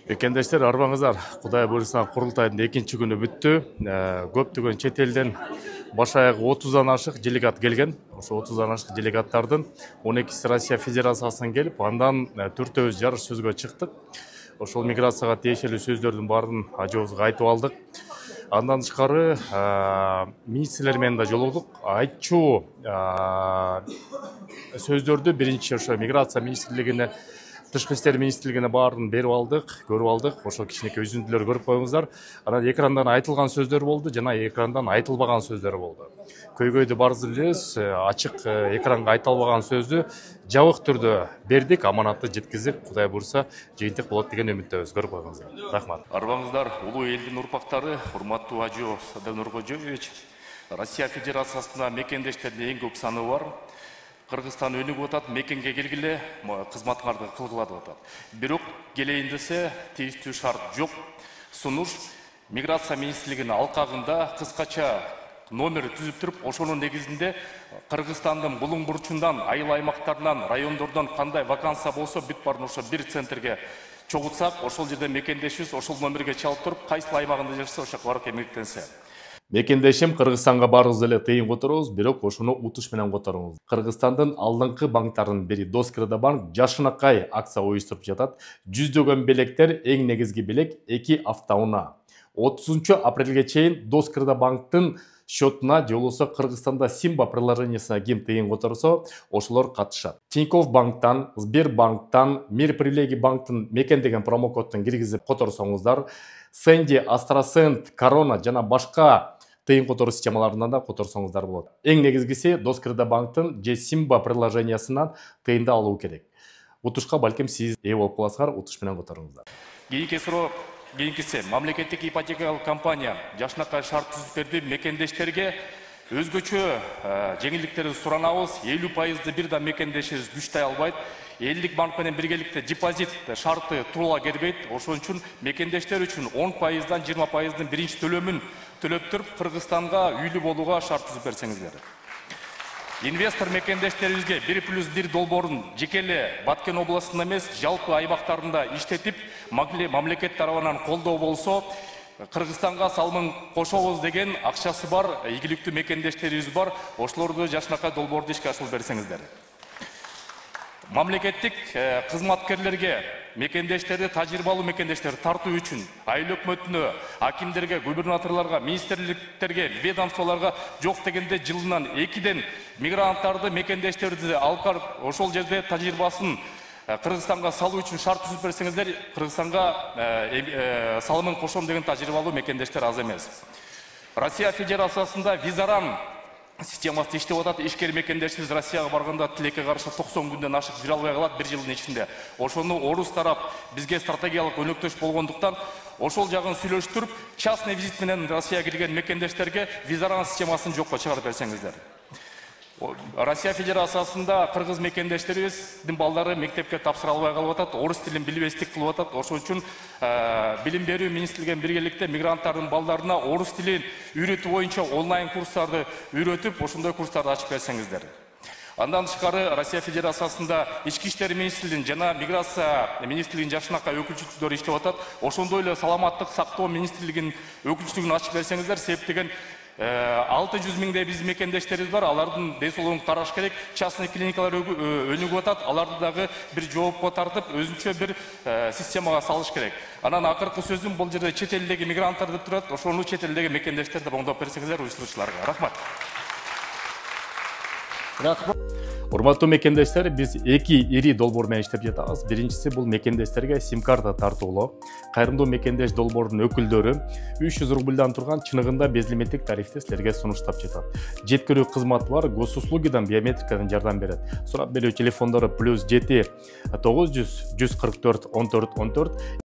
Мекендештер, арбаңыздар, Кудай буйруса курултайдын экинчи күнү бүттү. Көптөгөн чет элден баш аягы 30дан ашык делегат келген. Ошо 30дан ашык делегаттардын 12си Россия Федерациясынан келип, андан 4-өбүз жарыш сөзгө чыктык. Ошол миграцияга тиешелүү сөздөрдүн баарын ажыбызга айтып алдык. Андан тышкары министрлер менен да жолугдук. Айтчу сөздөрдү биринчи ошо миграция министрлигине, Тышкы иштер министрлигине баарын берип алдык, көрүп алдык. Ошо кичинекей үзүндүлөр көрүп коюңуздар. Анан экрандан айтылган сөздөр болду жана экрандан айтылбаган сөздөр болду. Көйгөйдү баарыбыз билебиз, ачык экранга айта албаган сөздү жабык түрдө бердик, аманатты жеткиздик. Кудай буйруса жыйынтык болот деген үмүттөбүз. Көрүп коюңуздар. Рахмат. Арбаңыздар, улуу элдин урпактары, урматтуу Ажо Нуркожоевич, Россия Федерациясына мекендештердин эң көп саны бар. Кыргызстан өнүгүп атат, мекенге келгиле, кызматыңарды кылгыла деп атат. Бирок келейин десе, тийиштүү шарт жок. Сунуш миграция министрлигинин алкагында кыскача номер түзүп туруп, ошонун негизинде Кыргызстандын булуң бурчундан, айыл аймактарынан, райондордон кандай вакансия болсо, бүт баарын ошо бир центрге чогултсак, ошол жерде мекендешибиз ошол номерге чалып туруп, кайсыл аймагында жашаса, ошол барып эмгектенсе. Мекендешим, Кыргызстанга барыбыз эле тыйын которобуз, бирок ошону утуш менен которуңуз. Кыргызстандын алдыңкы банктарынын бири Доскрыда банк жашынакай акция уюштуруп жатат. Жүздөгөн белектер, эң негизги белек 2 автоунаа. 30 апрелге чейин Доскрыда банктын счетуна же болбосо Кыргызстанда Симба приложениясына ким тыйын которсо, ошолор катышат. Тинькофф банктан, Сбербанктан, Мир Привилегий банктын мекендеген промокодтун киргизип которсоңуздар, Сэнди, Астрасент, Корона жана башка тыйын которуу системаларынан да которсоңуздар болот. Эң негизгиси Доскрыда банктын же Симба приложениясынан тыйынды алуу керек. Утушка балким сиз ээ болуп каласыңар, утуш менен которуңуздар. Кийинкиси мамлекеттик ипотекалык компания жашынакай шарт түзүп берди, мекендештерге өзгөчө жеңилдиктерди суранабыз. 50% бирден мекендешибиз күчтэй албайт. Элдик банк менен биргеликте депозит шарты туула келбейт. Ошон үчүн мекендештер үчүн 10%дан 20%дын биринчи төлөмүн төлөп туруп, Кыргызстанга үйлүү болууга шарт түзүп берсеңиздер. Инвестор мекендештерибизге 1+1 долбоорун жекеле Баткен областында эмес, жалпы аймактарында иштетип, мамлекет тарабынан колдоо болсо, Кыргызстанга салымын кошобуз деген акчасы бар, ийгиликтүү мекендештерибиз бар. Ошолорду жашынакай долбоорду ишке ашырып берсеңиздер. Мамлекеттик кызматкерлерге мекендештерди, тажрыйбалуу мекендештерди тартуу үчүн айыл өкмөтүнө, акимдерге, губернаторлорго, министрликтерге, ведомстволорго жок дегенде жылынан 2ден мигранттарды, мекендештерди алып, ошол жерде тажрыйбасын Кыргызстанга салуу үчүн шарт түзүп берсеңиздер, Кыргызстанга салымын кошом деген тажрыйбалуу мекендештер аз эмес. Россия Федерациясында визаран системасы иштеп атат. Ишкер мекендешибиз Россияга барганда тилекке каршы 90 күндөн ашык жүрө албай калат, 1 жылдын ичинде. Ошону орус тарап бизге стратегиялык өнөктөш болгондуктан, ошол жагын сүйлөштүрүп, частный визит менен Россияга келген мекендештерге визаран системасын жокко чыгарып берсеңиздер. Россия Федерациясында кыргыз мекендештерибиздин балдары мектепке тапшыра албай калып атат, орус тилин билбестик кылып атат. Ошон үчүн билим берүү министрлигинин биргеликте мигранттардын балдарына орус тилин үйрөтүү боюнча онлайн курстарды үйрөтүп, ошондой курстарды ачып берсеңиздер. Андан тышкары Россия Федерациясында ички иштер министрлигинин жана миграция министрлигинин жашынакай өкүлчүлүктөрү иштеп атат. Ошондой эле саламаттык сактоо министрлигинин өкүлчүлүгүн ачып берсеңиздер, себеп деген 600 миңдей биз мекендештерибиз бар, алардын ден соолугун караш керек. Частный клиникалар өнүгүп атат, аларды дагы бир жоопко тартып, өзүнчө бир системага салыш керек. Анан акыркы сөзүм, бул жерде чет элдеги мигранттар деп турат, ошону чет элдеги мекендештерди оңдоп берсеңиздер уюштуруучуларга. Рахмат. Урматтуу мекендештер, биз 2 ири долбоор менен иштеп жатабыз. Биринчиси бул мекендештерге сим-карта тартуулоо. Кайрымдуу мекендеш долбоорунун өкүлдөрү 300 рубльдан турган чыныгында безлимиттик тарифти силерге сунуштап жатат. Жеткирүү кызматы бар, госуслугидан биометрикадан жардам берет. Сурап берүү телефондору +7 900 144 14 14.